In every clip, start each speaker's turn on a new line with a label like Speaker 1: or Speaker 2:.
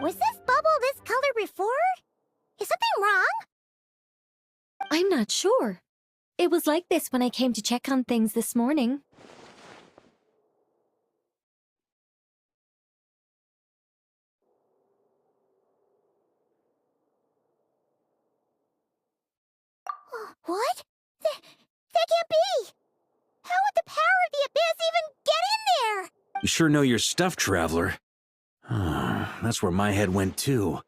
Speaker 1: Was this bubble this color before? Is something wrong?
Speaker 2: I'm not sure. It was like this when I came to check on things this morning.
Speaker 1: What? That can't be! How would the power of the abyss even get in there?
Speaker 3: You sure know your stuff, Traveler. That's where my head went too.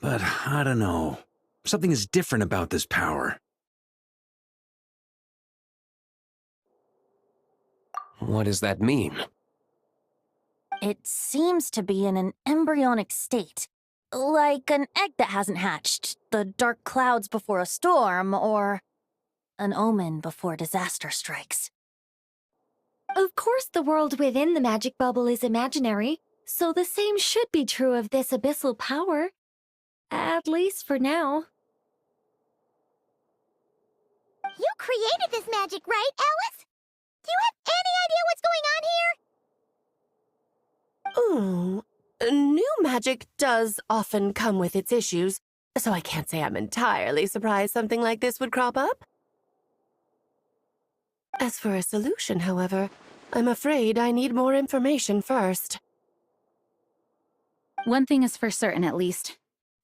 Speaker 3: But I don't know. Something is different about this power.
Speaker 4: What does that mean?
Speaker 1: It seems to be in an embryonic state. Like an egg that hasn't hatched, the dark clouds before a storm, or an omen before disaster strikes.
Speaker 2: Of course the world within the magic bubble is imaginary, so the same should be true of this abyssal power. At least for now.
Speaker 1: You created this magic, right, Alice? Do you have any idea what's going on here?
Speaker 5: Ooh, new magic does often come with its issues, so I can't say I'm entirely surprised something like this would crop up. As for a solution, however, I'm afraid I need more information first.
Speaker 6: One thing is for certain, at least.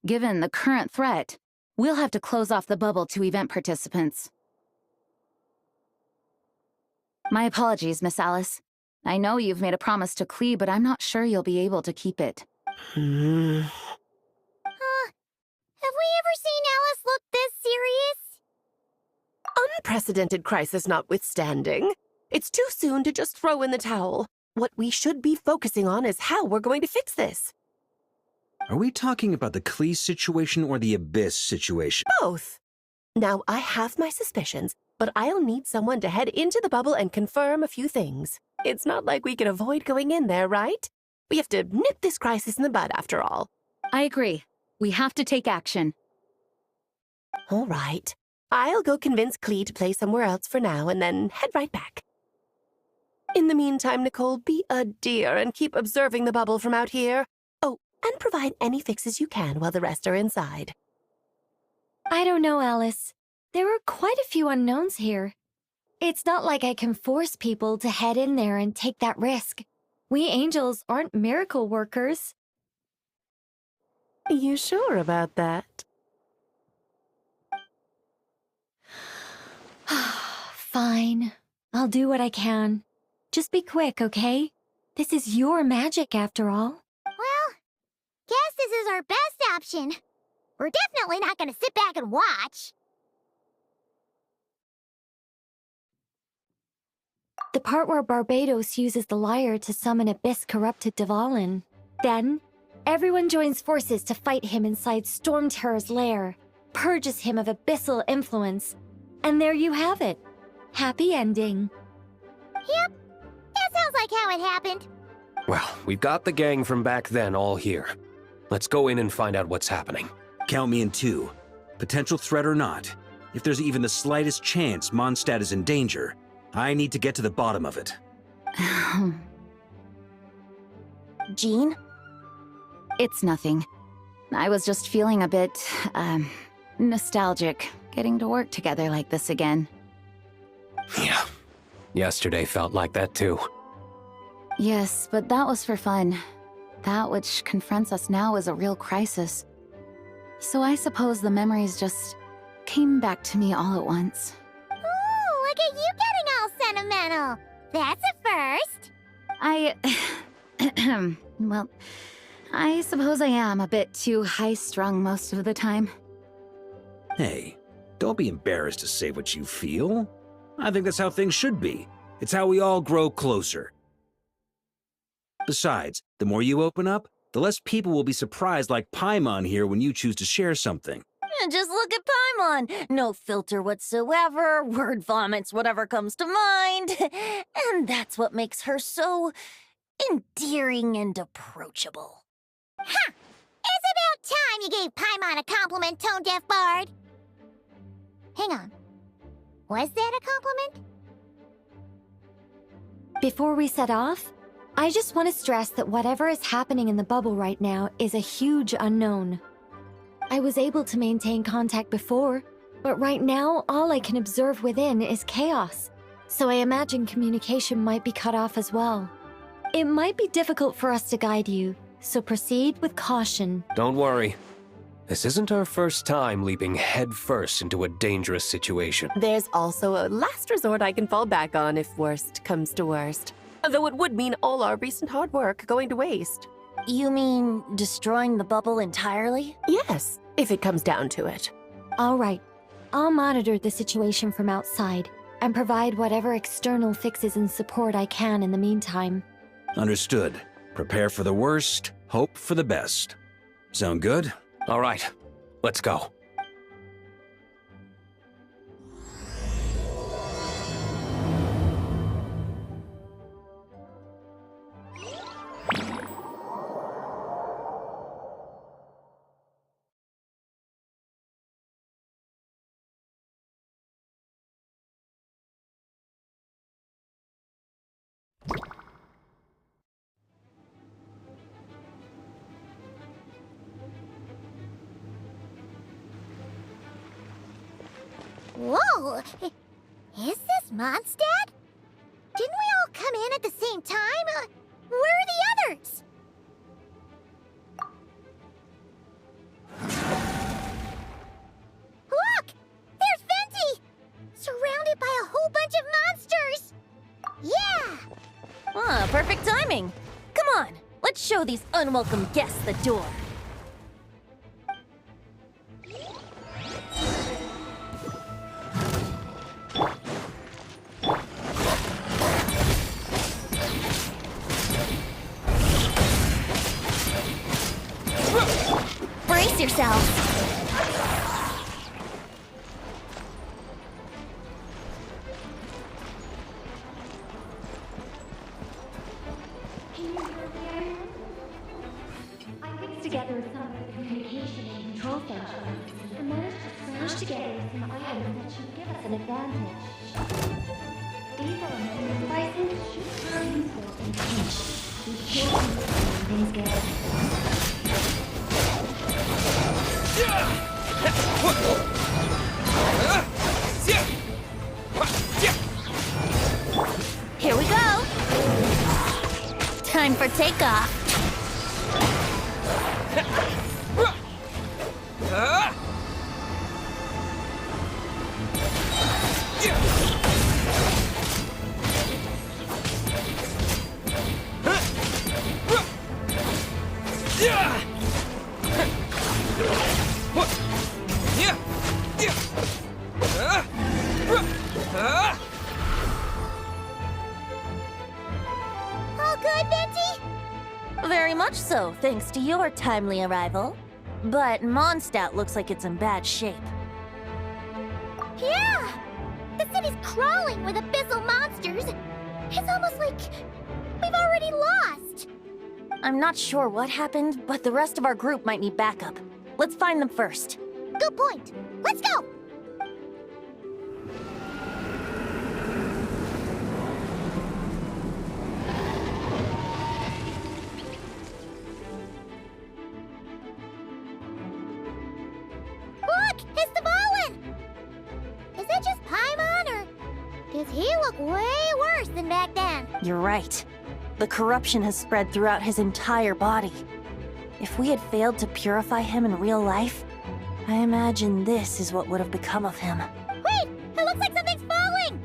Speaker 6: Given the current threat, we'll have to close off the bubble to event participants. My apologies, Miss Alice. I know you've made a promise to Klee, but I'm not sure you'll be able to keep it.
Speaker 1: Have we ever seen Alice look this serious?
Speaker 5: Unprecedented crisis notwithstanding, it's too soon to just throw in the towel. What we should be focusing on is how we're going to fix this.
Speaker 3: Are we talking about the Klee situation or the Abyss situation?
Speaker 5: Both. Now, I have my suspicions, but I'll need someone to head into the bubble and confirm a few things. It's not like we can avoid going in there, right? We have to nip this crisis in the bud, after all.
Speaker 6: I agree. We have to take action.
Speaker 5: All right. I'll go convince Klee to play somewhere else for now and then head right back. In the meantime, Nicole, be a dear and keep observing the bubble from out here. Oh, and provide any fixes you can while the rest are inside.
Speaker 2: I don't know, Alice. There are quite a few unknowns here. It's not like I can force people to head in there and take that risk. We angels aren't miracle workers.
Speaker 5: You sure about that?
Speaker 2: Fine. I'll do what I can. Just be quick, okay? This is your magic, after all.
Speaker 1: Well, guess this is our best option. We're definitely not gonna sit back and watch.
Speaker 2: The part where Barbados uses the lyre to summon Abyss-corrupted Dvalin. Then, everyone joins forces to fight him inside Storm Terror's lair, purges him of abyssal influence, and there you have it. Happy ending.
Speaker 1: Yep, that sounds like how it happened.
Speaker 4: Well, we've got the gang from back then all here. Let's go in and find out what's happening.
Speaker 3: Count me in two. Potential threat or not, if there's even the slightest chance Mondstadt is in danger, I need to get to the bottom of it.
Speaker 1: Jean?
Speaker 6: It's nothing. I was just feeling a bit, nostalgic, getting to work together like this again.
Speaker 4: Yeah. Yesterday felt like that too.
Speaker 6: Yes, but that was for fun. That which confronts us now is a real crisis. So I suppose the memories just came back to me all at once.
Speaker 1: Ooh, look at you getting all sentimental. That's a first.
Speaker 6: Well, I suppose I am a bit too high-strung most of the time.
Speaker 3: Hey, don't be embarrassed to say what you feel. I think that's how things should be. It's how we all grow closer. Besides, the more you open up, the less people will be surprised like Paimon here when you choose to share something.
Speaker 1: Just look at Paimon. No filter whatsoever, word vomits whatever comes to mind. And that's what makes her so endearing and approachable. Ha! It's about time you gave Paimon a compliment, tone-deaf bard. Hang on. Was that a compliment?
Speaker 2: Before we set off, I just want to stress that whatever is happening in the bubble right now is a huge unknown. I was able to maintain contact before, but right now all I can observe within is chaos, so I imagine communication might be cut off as well. It might be difficult for us to guide you, so proceed with caution.
Speaker 4: Don't worry. This isn't our first time leaping headfirst into a dangerous situation.
Speaker 5: There's also a last resort I can fall back on if worst comes to worst. Though it would mean all our recent hard work going to waste.
Speaker 1: You mean destroying the bubble entirely?
Speaker 5: Yes, if it comes down to it.
Speaker 2: All right, I'll monitor the situation from outside and provide whatever external fixes and support I can in the meantime.
Speaker 3: Understood. Prepare for the worst, hope for the best. Sound good?
Speaker 4: All right, let's go.
Speaker 7: Whoa! Is this monstad? Didn't we all come in at the same time? Where are the others? Look! There's Venti! Surrounded by a whole bunch of monsters! Yeah!
Speaker 1: Ah, perfect timing. Come on, let's show these unwelcome guests the door.
Speaker 7: Brace yourselves!
Speaker 2: I put together some communication and control functions and managed to smash together some items that should give us an advantage. These are new devices should be useful in pinch. We should when things get
Speaker 1: Here we go. Time for takeoff.
Speaker 7: All good, Venti?
Speaker 1: Very much so, thanks to your timely arrival. But Mondstadt looks like it's in bad shape.
Speaker 7: Yeah! The city's crawling with abyssal monsters. It's almost like we've already lost.
Speaker 1: I'm not sure what happened, but the rest of our group might need backup. Let's find them first.
Speaker 7: Good point. Let's go! Look! It's the Volin! Is that just Paimon, or does he look way worse than back then?
Speaker 1: You're right. The corruption has spread throughout his entire body. If we had failed to purify him in real life, I imagine this is what would have become of him.
Speaker 7: Wait! It looks like something's falling!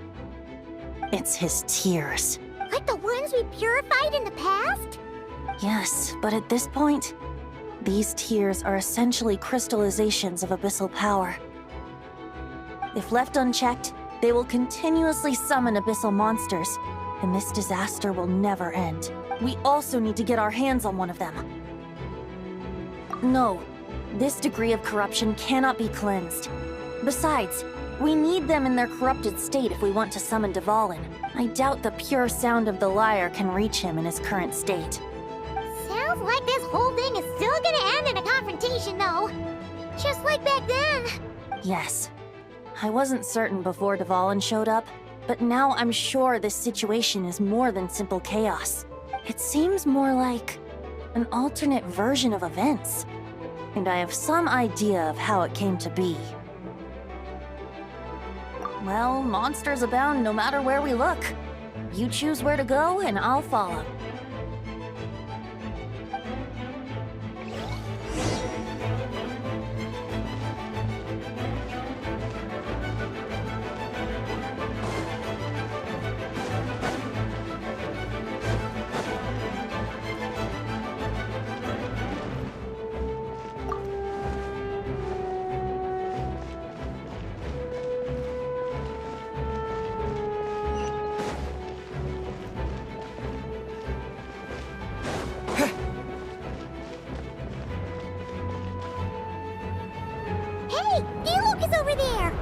Speaker 1: It's his tears.
Speaker 7: Like the ones we purified in the past?
Speaker 1: Yes, but at this point, these tears are essentially crystallizations of abyssal power. If left unchecked, they will continuously summon abyssal monsters, and this disaster will never end. We also need to get our hands on one of them. No, this degree of corruption cannot be cleansed. Besides, we need them in their corrupted state if we want to summon Dvalin. I doubt the pure sound of the lyre can reach him in his current state.
Speaker 7: Sounds like this whole thing is still gonna end in a confrontation, though. Just like back then.
Speaker 1: Yes. I wasn't certain before Dvalin showed up, but now I'm sure this situation is more than simple chaos. It seems more like an alternate version of events, and I have some idea of how it came to be. Well, monsters abound no matter where we look. You choose where to go, and I'll follow.
Speaker 7: Hey, Diluc is over there!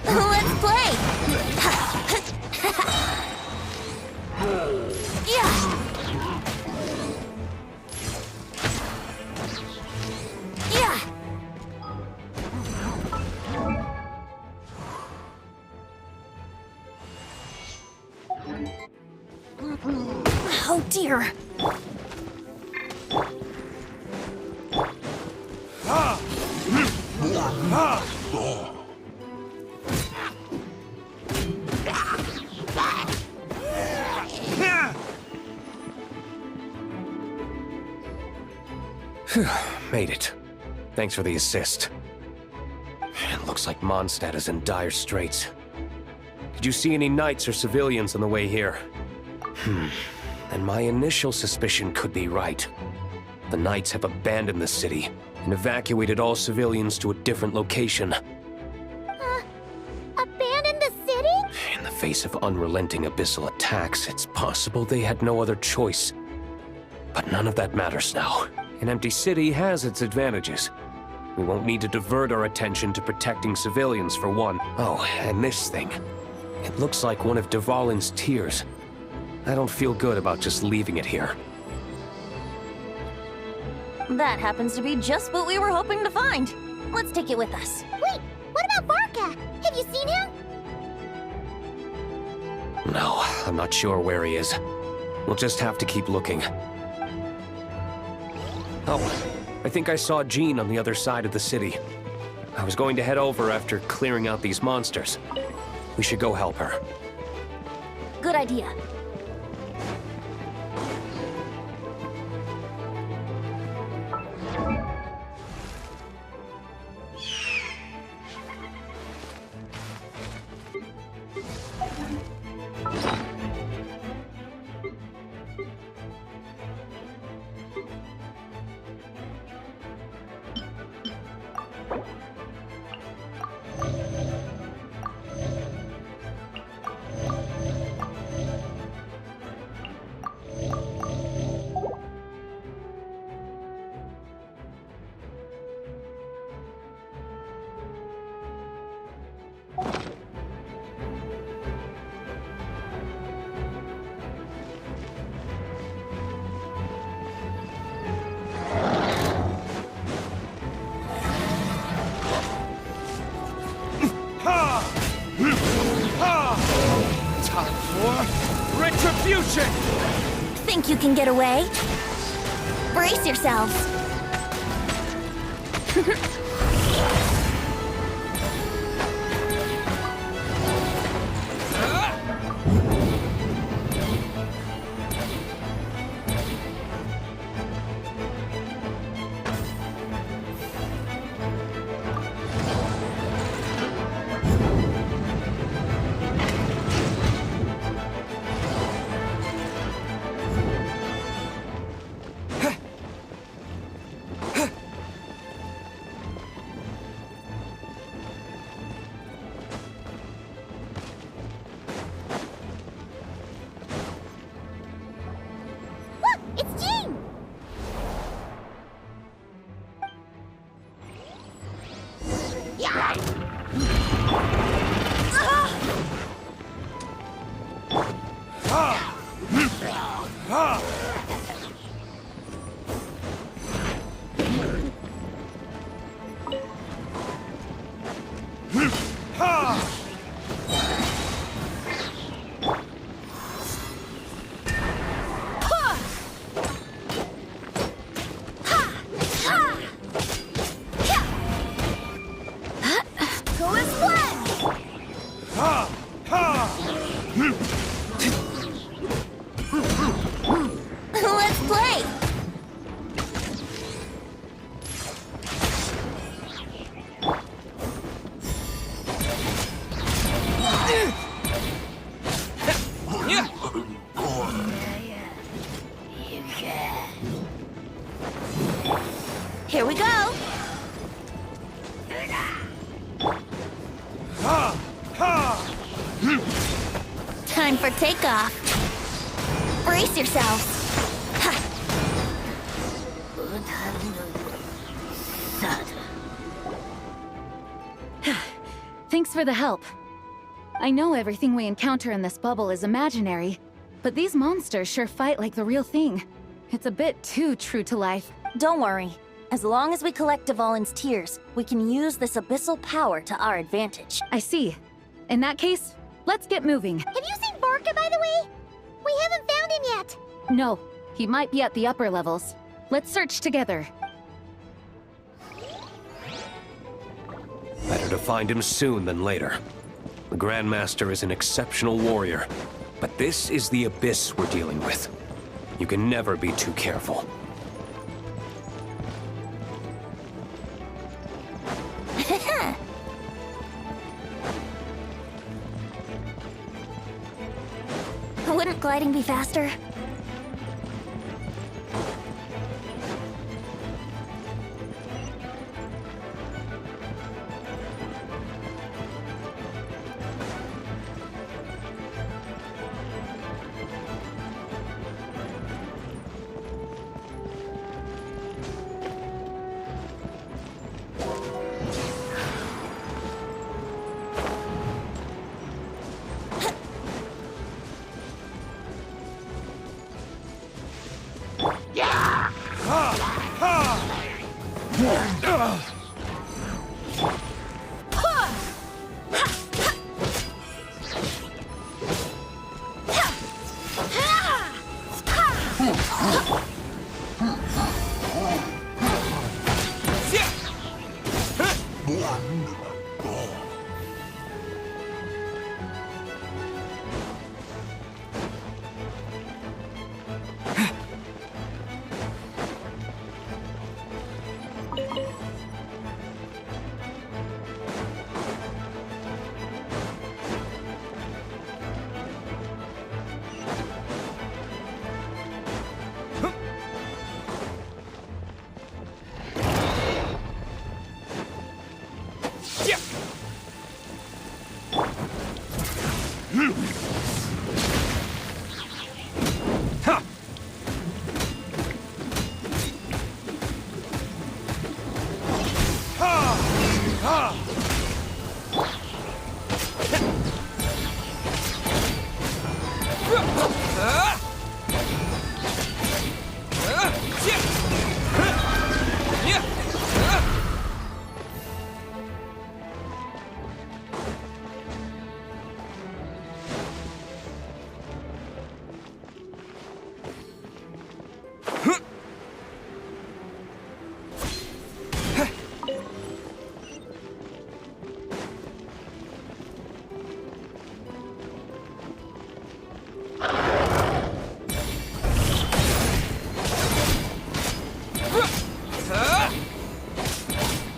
Speaker 1: Let's play! Yeah! Yeah! Oh dear!
Speaker 4: Made it. Thanks for the assist. It looks like Mondstadt is in dire straits. Did you see any knights or civilians on the way here? And my initial suspicion could be right. The knights have abandoned the city and evacuated all civilians to a different location.
Speaker 7: Abandon the city?
Speaker 4: In the face of unrelenting abyssal attacks, it's possible they had no other choice. But none of that matters now. An empty city has its advantages. We won't need to divert our attention to protecting civilians for one. Oh, and this thing. It looks like one of Dvalin's tears. I don't feel good about just leaving it here.
Speaker 1: That happens to be just what we were hoping to find. Let's take it with us.
Speaker 7: Wait, what about Varka? Have you seen him?
Speaker 4: No, I'm not sure where he is. We'll just have to keep looking. Oh, I think I saw Jean on the other side of the city. I was going to head over after clearing out these monsters. We should go help her.
Speaker 1: Good idea.
Speaker 8: Time for retribution!
Speaker 1: Think you can get away? Brace yourselves.
Speaker 7: It's Jean!
Speaker 1: Let's play! Here we go! Time for takeoff. Brace yourselves.
Speaker 6: Thanks for the help. I know everything we encounter in this bubble is imaginary, but these monsters sure fight like the real thing. It's a bit too true to life.
Speaker 1: Don't worry. As long as we collect Dvalin's tears, we can use this abyssal power to our advantage.
Speaker 6: I see. In that case, let's get moving.
Speaker 7: Have you seen Barca, by the way? We haven't found him yet.
Speaker 6: No, he might be at the upper levels. Let's search together.
Speaker 4: Better to find him soon than later. The Grandmaster is an exceptional warrior, but this is the abyss we're dealing with. You can never be too careful.
Speaker 1: Wouldn't gliding be faster?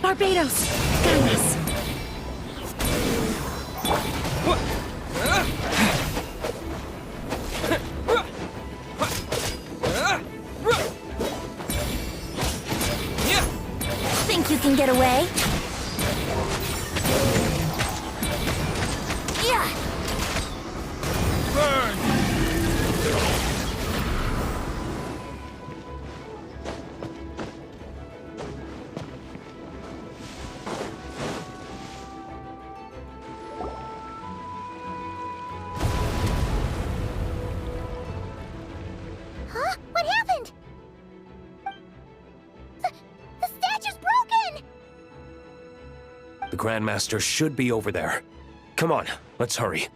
Speaker 2: Barbados! Guide us!
Speaker 1: Think you can get away? Yeah!
Speaker 4: Grandmaster should be over there. Come on, let's hurry.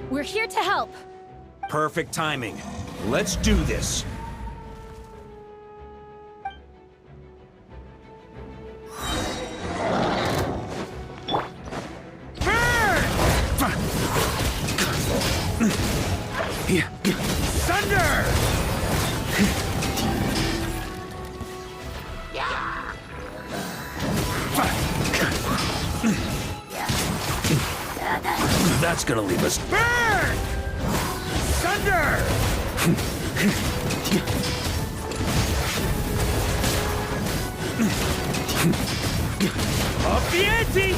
Speaker 2: We're here to help.
Speaker 3: Perfect timing. Let's do this.
Speaker 8: Thunder!
Speaker 3: That's gonna leave us.
Speaker 8: Burn! Thunder! Up the ante!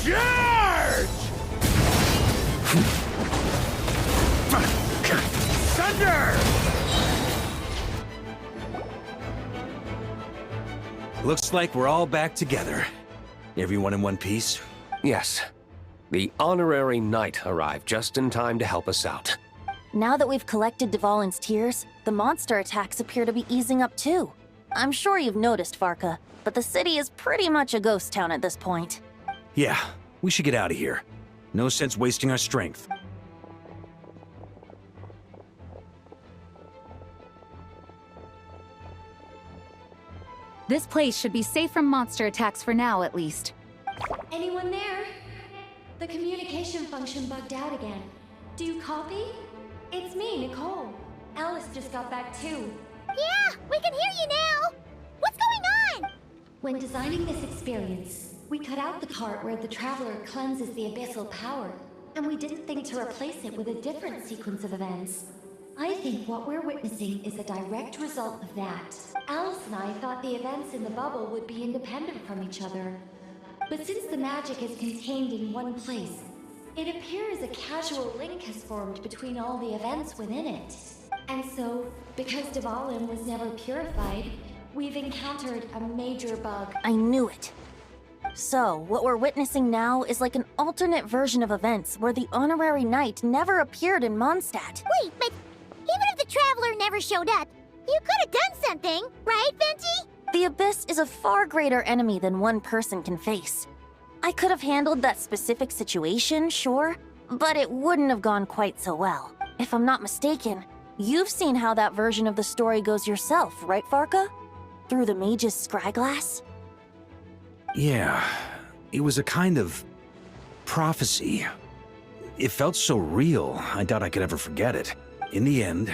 Speaker 8: Charge! Thunder!
Speaker 3: Looks like we're all back together. Everyone in one piece?
Speaker 4: Yes. The honorary knight arrived just in time to help us out.
Speaker 1: Now that we've collected Dvalin's tears, the monster attacks appear to be easing up too. I'm sure you've noticed, Farka, but the city is pretty much a ghost town at this point.
Speaker 3: Yeah, we should get out of here. No sense wasting our strength.
Speaker 6: This place should be safe from monster attacks for now, at least.
Speaker 2: Anyone there? The communication function bugged out again. Do you copy? It's me, Nicole. Alice just got back too.
Speaker 7: Yeah, we can hear you now! What's going on?
Speaker 2: When designing this experience, we cut out the part where the Traveler cleanses the abyssal power, and we didn't think to replace it with a different sequence of events. I think what we're witnessing is a direct result of that. Alice and I thought the events in the bubble would be independent from each other. But since the magic is contained in one place, it appears a casual link has formed between all the events within it. And so, because Dvalin was never purified, we've encountered a major bug.
Speaker 1: I knew it. So, what we're witnessing now is like an alternate version of events where the honorary knight never appeared in Mondstadt.
Speaker 7: Wait, but even if the Traveler never showed up, you could have done something, right, Venti?
Speaker 1: The Abyss is a far greater enemy than one person can face. I could have handled that specific situation, sure, but it wouldn't have gone quite so well. If I'm not mistaken, you've seen how that version of the story goes yourself, right, Farka? Through the mage's scryglass?
Speaker 3: Yeah, it was a kind of prophecy. It felt so real, I doubt I could ever forget it. In the end,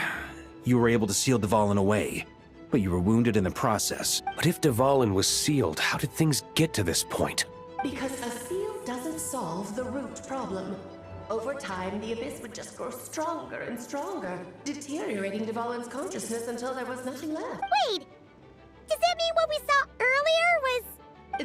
Speaker 3: you were able to seal Dvalin away, but you were wounded in the process.
Speaker 4: But if Dvalin was sealed, how did things get to this point?
Speaker 5: Because a seal doesn't solve the root problem. Over time, the Abyss would just grow stronger and stronger, deteriorating Dvalin's consciousness until there was nothing left.
Speaker 7: Wait! Does that mean what we saw earlier was...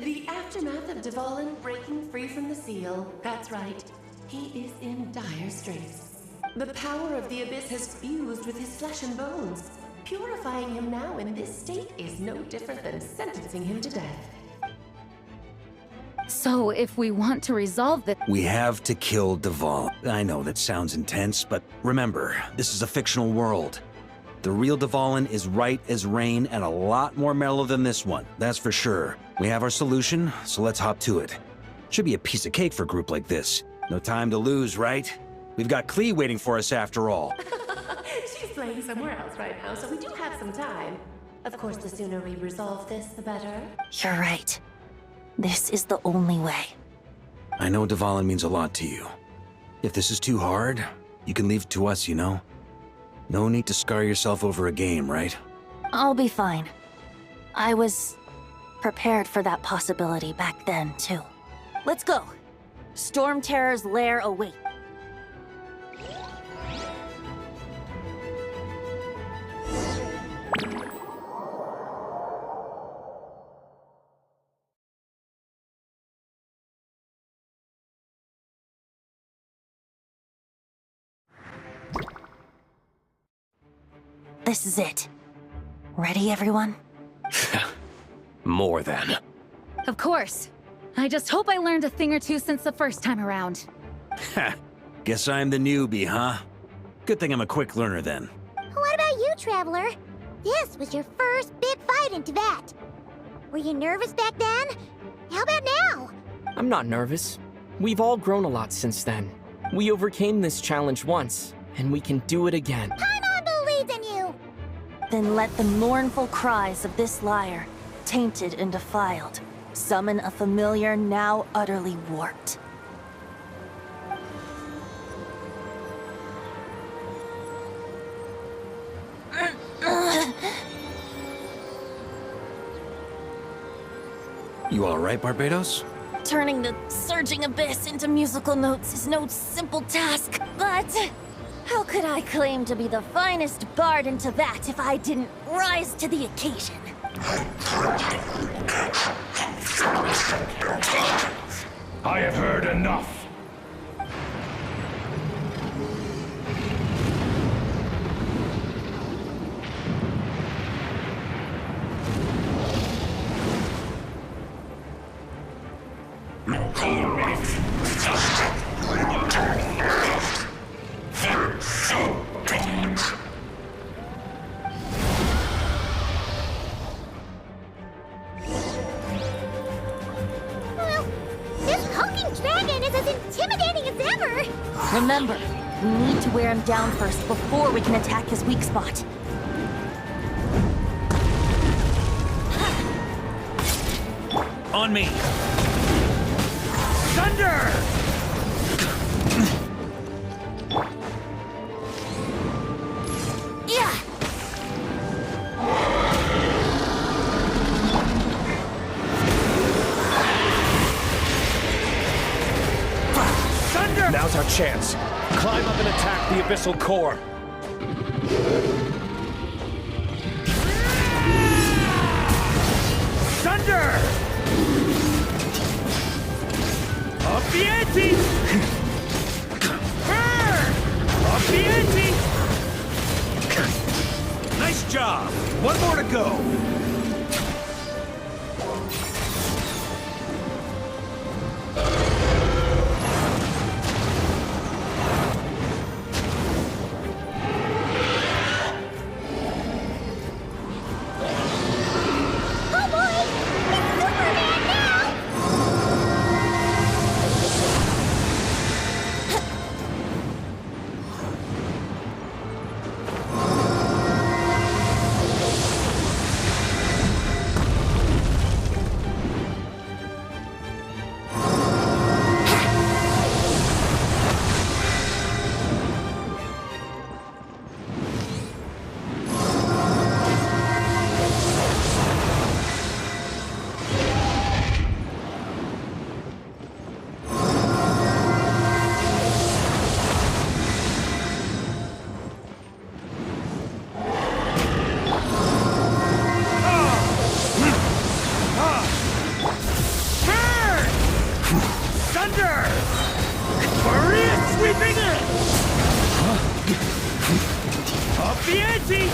Speaker 5: The aftermath of Dvalin breaking free from the seal. That's right. He is in dire straits. The power of the Abyss has fused with his flesh and bones. Purifying him now in this state is no different than sentencing him to death.
Speaker 6: So, if we want to resolve this...
Speaker 3: We have to kill Dvalin. I know that sounds intense, but remember, this is a fictional world. The real Dvalin is right as rain and a lot more mellow than this one, that's for sure. We have our solution, so let's hop to it. Should be a piece of cake for a group like this. No time to lose, right? We've got Klee waiting for us after all.
Speaker 5: She's playing somewhere else right now, so we do have some time. Of course, the sooner we resolve this, the better.
Speaker 1: You're right. This is the only way.
Speaker 3: I know Dvalin means a lot to you. If this is too hard, You can leave it to us, you know? No need to scar yourself over a game, right?
Speaker 1: I'll be fine. I was prepared for that possibility back then, too. Let's go. Storm Terror's lair awaits. This is it. Ready, everyone?
Speaker 4: More than.
Speaker 6: Of course. I just hope I learned a thing or two since the first time around.
Speaker 3: Ha! Guess I'm the newbie, huh? Good thing I'm a quick learner then.
Speaker 7: What about you, Traveler? This was your first big fight in Tibet. Were you nervous back then? How about now?
Speaker 9: I'm not nervous. We've all grown a lot since then. We overcame this challenge once, and we can do it again.
Speaker 7: Paimon believes in you!
Speaker 1: Then let the mournful cries of this lyre, tainted and defiled, summon a familiar now utterly warped.
Speaker 3: You alright, Barbados?
Speaker 1: Turning the surging abyss into musical notes is no simple task, but how could I claim to be the finest bard in Tibet if I didn't rise to the occasion?
Speaker 8: I have heard enough.
Speaker 7: Well, this hulking dragon is as intimidating as ever!
Speaker 1: Remember, we need to wear him down first before we can attack his weak spot.
Speaker 3: On me!
Speaker 8: Thunder!
Speaker 1: Yeah!
Speaker 8: Thunder!
Speaker 4: Now's our chance. Climb up and attack the abyssal core.
Speaker 8: Thunder! Up the ante! Burn! Up the ante!
Speaker 3: Nice job! One more to go!
Speaker 7: Oh boy! It's Superman now!
Speaker 8: Burn! Thunder! Maria sweeping in! Up the ante!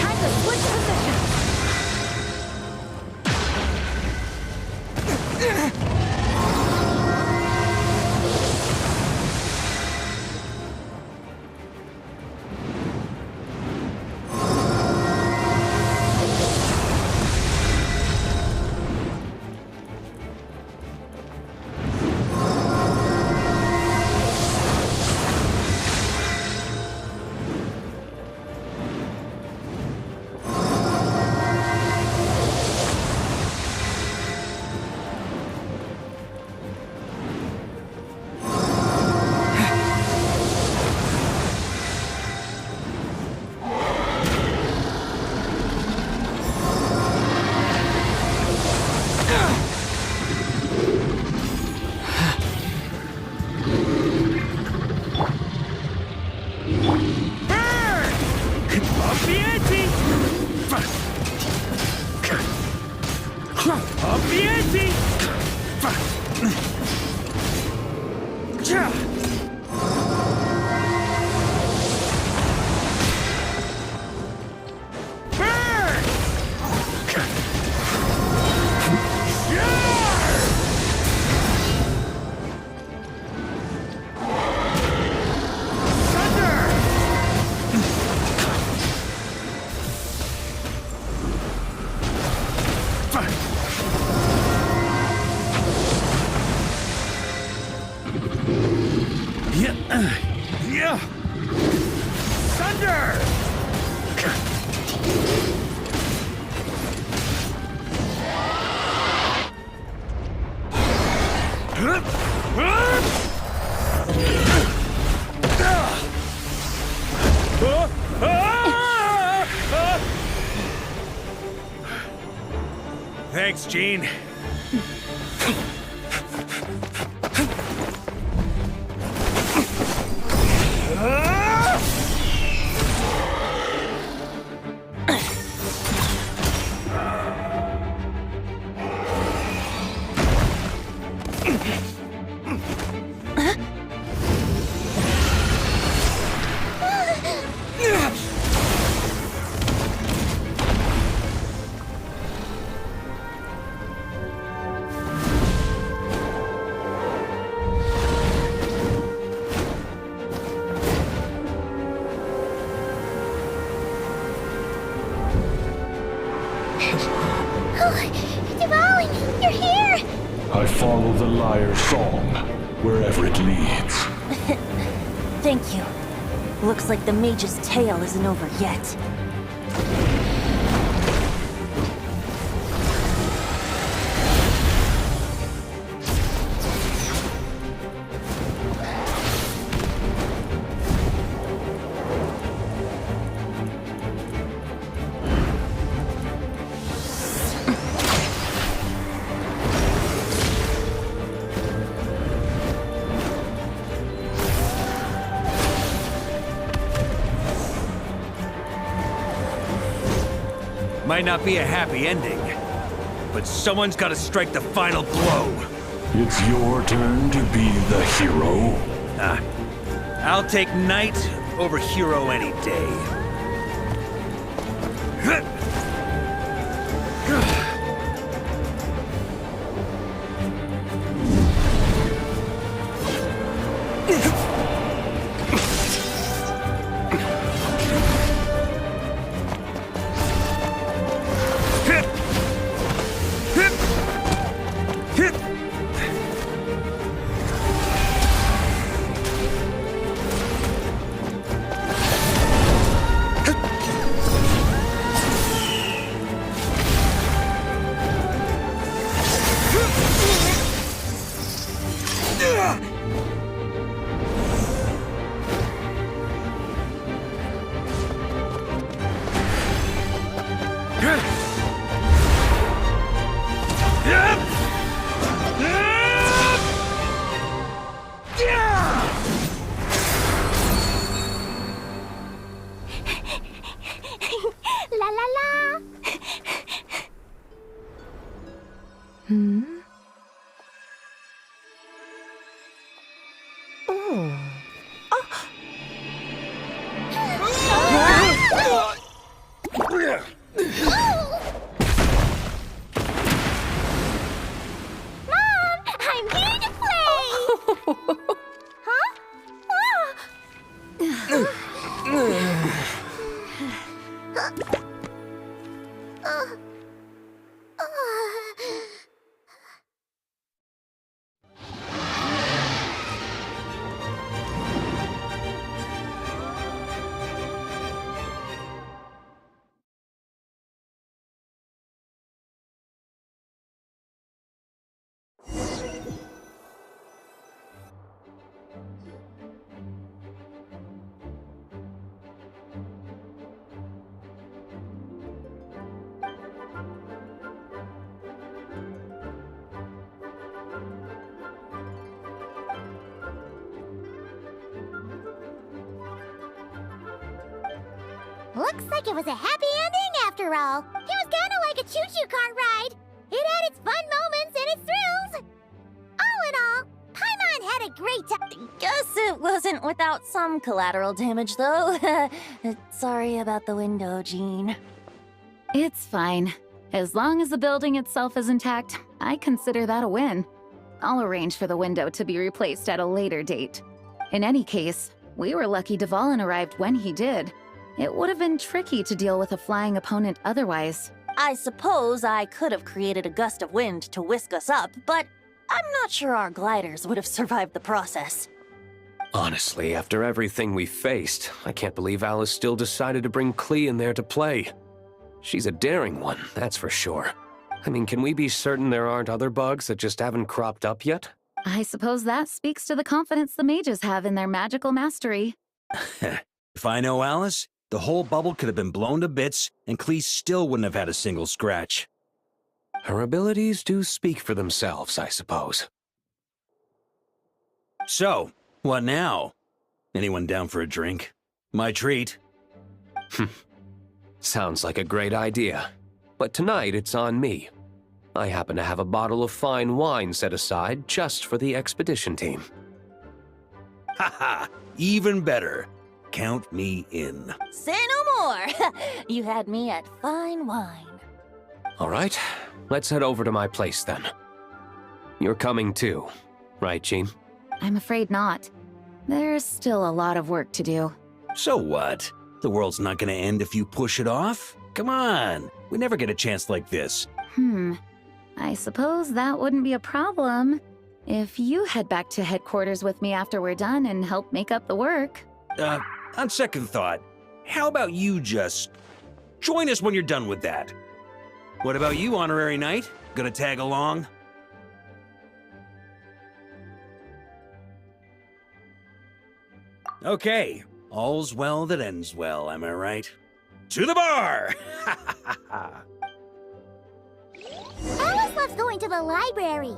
Speaker 6: Time to switch positions!
Speaker 8: Burn! Up the ante! Up the ante! Burn! Thunder! Yeah. Thunder! Thanks, Gene.
Speaker 7: Dvalin, you're here!
Speaker 10: I follow the lyre's song, wherever it leads.
Speaker 1: Thank you. Looks like the mage's tale isn't over yet.
Speaker 3: Might not be a happy ending, but someone's gotta strike the final blow.
Speaker 10: It's your turn to be the hero.
Speaker 3: I'll take knight over hero any day.
Speaker 7: La la la! Mom, I'm here to play! Huh? Looks like it was a happy ending after all. It was kinda like a choo-choo cart ride. It had its fun moments and its thrills. All in all, Paimon had a great time.
Speaker 1: Guess it wasn't without some collateral damage, though. Sorry about the window, Jean.
Speaker 6: It's fine. As long as the building itself is intact, I consider that a win. I'll arrange for the window to be replaced at a later date. In any case, we were lucky Dvalin arrived when he did. It would have been tricky to deal with a flying opponent otherwise.
Speaker 1: I suppose I could have created a gust of wind to whisk us up, but I'm not sure our gliders would have survived the process.
Speaker 4: Honestly, after everything we faced, I can't believe Alice still decided to bring Klee in there to play. She's a daring one, that's for sure. I mean, can we be certain there aren't other bugs that just haven't cropped up yet?
Speaker 6: I suppose that speaks to the confidence the mages have in their magical mastery.
Speaker 3: If I know Alice, the whole bubble could have been blown to bits, and Klee still wouldn't have had a single scratch.
Speaker 4: Her abilities do speak for themselves, I suppose.
Speaker 3: So, what now? Anyone down for a drink? My treat.
Speaker 4: Sounds like a great idea. But tonight it's on me. I happen to have a bottle of fine wine set aside just for the expedition team.
Speaker 3: Haha, even better. Count me in.
Speaker 1: Say no more! You had me at fine wine.
Speaker 4: All right, let's head over to my place then. You're coming too, right, Jean?
Speaker 6: I'm afraid not. There's still a lot of work to do.
Speaker 3: So what? The world's not gonna end if you push it off? Come on, we never get a chance like this.
Speaker 6: I suppose that wouldn't be a problem if you head back to headquarters with me after we're done and help make up the work.
Speaker 3: On second thought, how about you just join us when you're done with that? What about you, Honorary Knight? Gonna tag along? Okay, all's well that ends well, am I right? To the bar!
Speaker 7: Alice loves going to the library.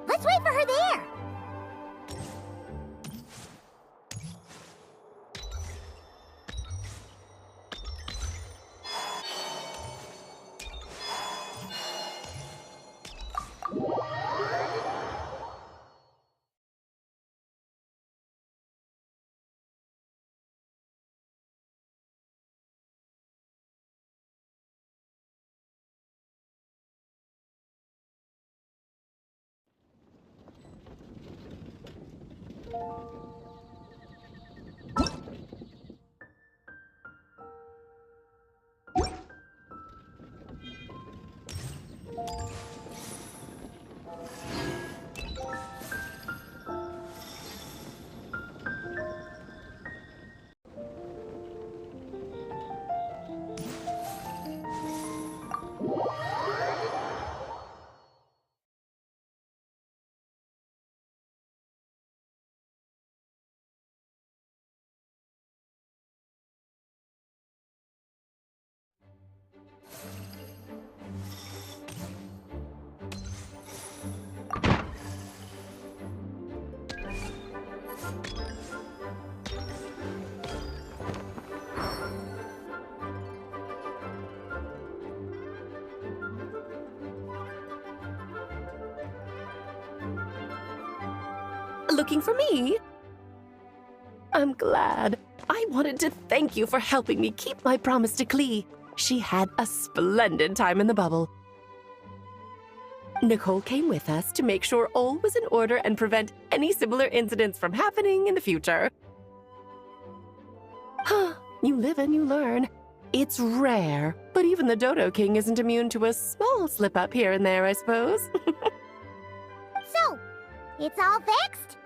Speaker 7: Let's wait for her there.
Speaker 5: Looking for me? I'm glad. I wanted to thank you for helping me keep my promise to Klee. She had a splendid time in the bubble. Nicole came with us to make sure all was in order and prevent any similar incidents from happening in the future. You live and you learn. It's rare, but even the Dodo King isn't immune to a small slip-up here and there, I suppose.
Speaker 7: So, it's all fixed?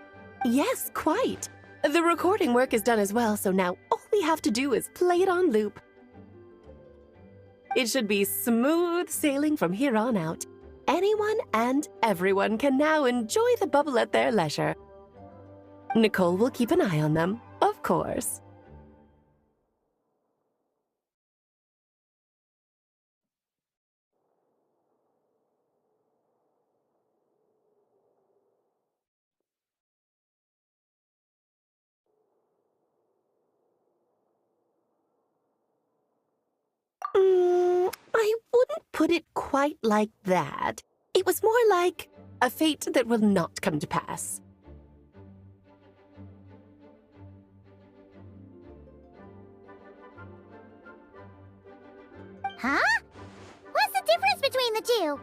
Speaker 5: Yes, quite. The recording work is done as well, so now all we have to do is play it on loop. It should be smooth sailing from here on out. Anyone and everyone can now enjoy the bubble at their leisure. Nicole will keep an eye on them, of course. I wouldn't put it quite like that. It was more like a fate that will not come to pass.
Speaker 7: Huh? What's the difference between the two?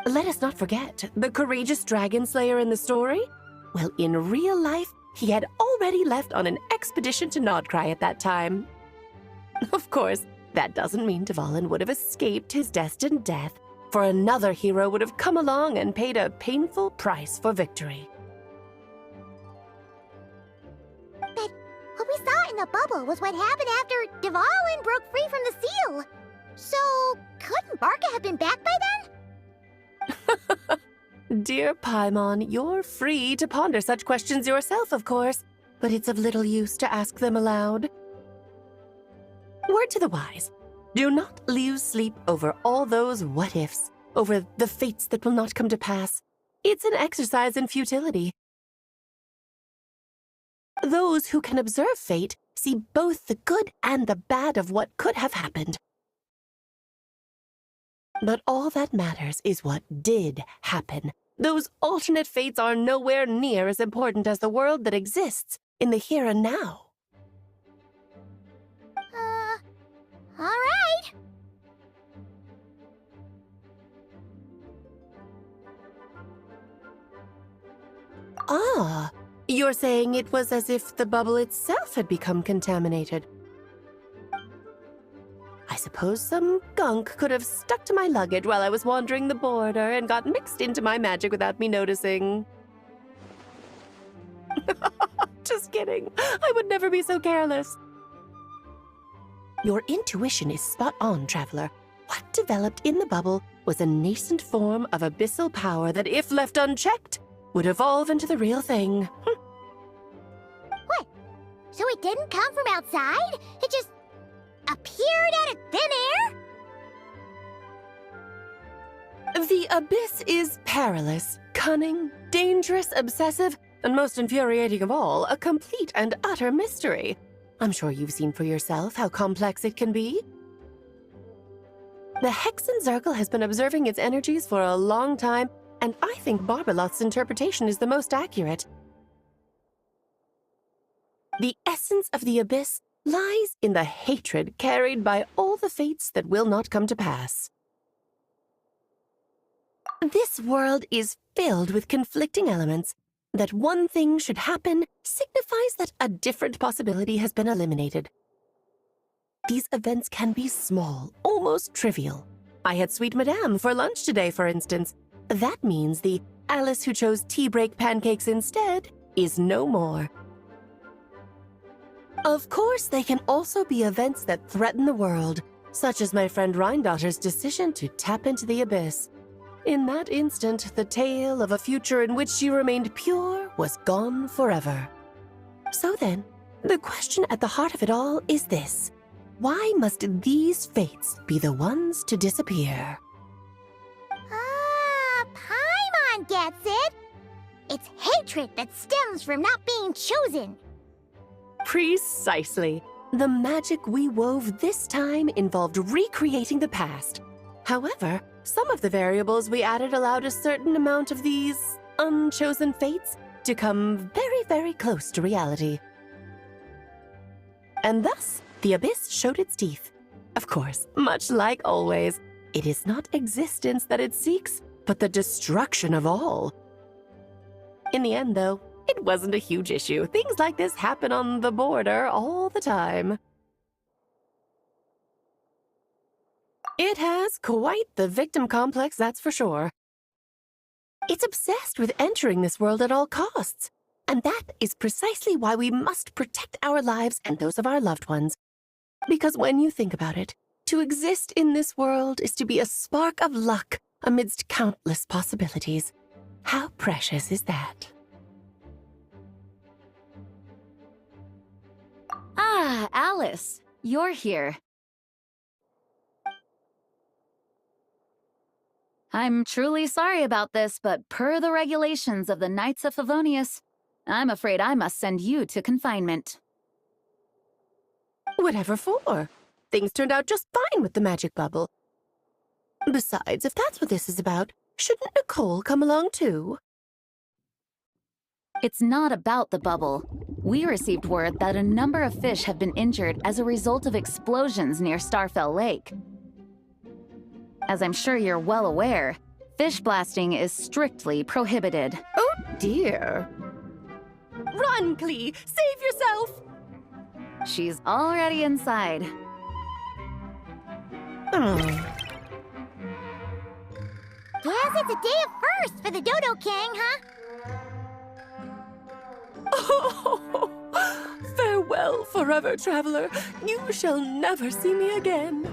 Speaker 5: Let us not forget the courageous dragon slayer in the story. Well, in real life, he had already left on an expedition to Nodcry at that time. Of course, that doesn't mean Dvalin would have escaped his destined death, for another hero would have come along and paid a painful price for victory.
Speaker 7: But what we saw in the bubble was what happened after Dvalin broke free from the seal. So, couldn't Barca have been back by then?
Speaker 5: Dear Paimon, you're free to ponder such questions yourself, of course, but it's of little use to ask them aloud. Word to the wise, do not lose sleep over all those what-ifs, over the fates that will not come to pass. It's an exercise in futility. Those who can observe fate see both the good and the bad of what could have happened. But all that matters is what did happen. Those alternate fates are nowhere near as important as the world that exists in the here and now.
Speaker 7: All right.
Speaker 5: Ah, you're saying it was as if the bubble itself had become contaminated. I suppose some gunk could have stuck to my luggage while I was wandering the border and got mixed into my magic without me noticing. Just kidding. I would never be so careless. Your intuition is spot on, Traveler. What developed in the bubble was a nascent form of abyssal power that, if left unchecked, would evolve into the real thing.
Speaker 7: What? So it didn't come from outside? It just appeared out of thin air?
Speaker 5: The abyss is perilous, cunning, dangerous, obsessive, and most infuriating of all, a complete and utter mystery. I'm sure you've seen for yourself how complex it can be. The Hexen Circle has been observing its energies for a long time, and I think Barbalot's interpretation is the most accurate. The essence of the abyss lies in the hatred carried by all the fates that will not come to pass. This world is filled with conflicting elements. That one thing should happen signifies that a different possibility has been eliminated. These events can be small, almost trivial. I had Sweet Madame for lunch today, for instance. That means the Alice who chose tea break pancakes instead is no more. Of course, they can also be events that threaten the world, such as my friend Rhindotter's decision to tap into the abyss. In that instant, the tale of a future in which she remained pure was gone forever. So then, the question at the heart of it all is this: why must these fates be the ones to disappear?
Speaker 7: Paimon gets it. It's hatred that stems from not being chosen.
Speaker 5: Precisely. The magic we wove this time involved recreating the past. However, some of the variables we added allowed a certain amount of these unchosen fates to come very, very close to reality. And thus, the abyss showed its teeth. Of course, much like always, it is not existence that it seeks, but the destruction of all. In the end, though, it wasn't a huge issue. Things like this happen on the border all the time. It has quite the victim complex, that's for sure. It's obsessed with entering this world at all costs. And that is precisely why we must protect our lives and those of our loved ones. Because when you think about it, to exist in this world is to be a spark of luck amidst countless possibilities. How precious is that?
Speaker 6: Ah, Alice, you're here. I'm truly sorry about this, but per the regulations of the Knights of Favonius, I'm afraid I must send you to confinement.
Speaker 5: Whatever for? Things turned out just fine with the magic bubble. Besides, if that's what this is about, shouldn't Nicole come along too?
Speaker 6: It's not about the bubble. We received word that a number of fish have been injured as a result of explosions near Starfell Lake. As I'm sure you're well aware, fish blasting is strictly prohibited.
Speaker 5: Oh dear. Run, Klee! Save yourself!
Speaker 6: She's already inside.
Speaker 7: Guess it's a day of first for the Dodo King, huh?
Speaker 5: Oh, farewell, forever traveler. You shall never see me again.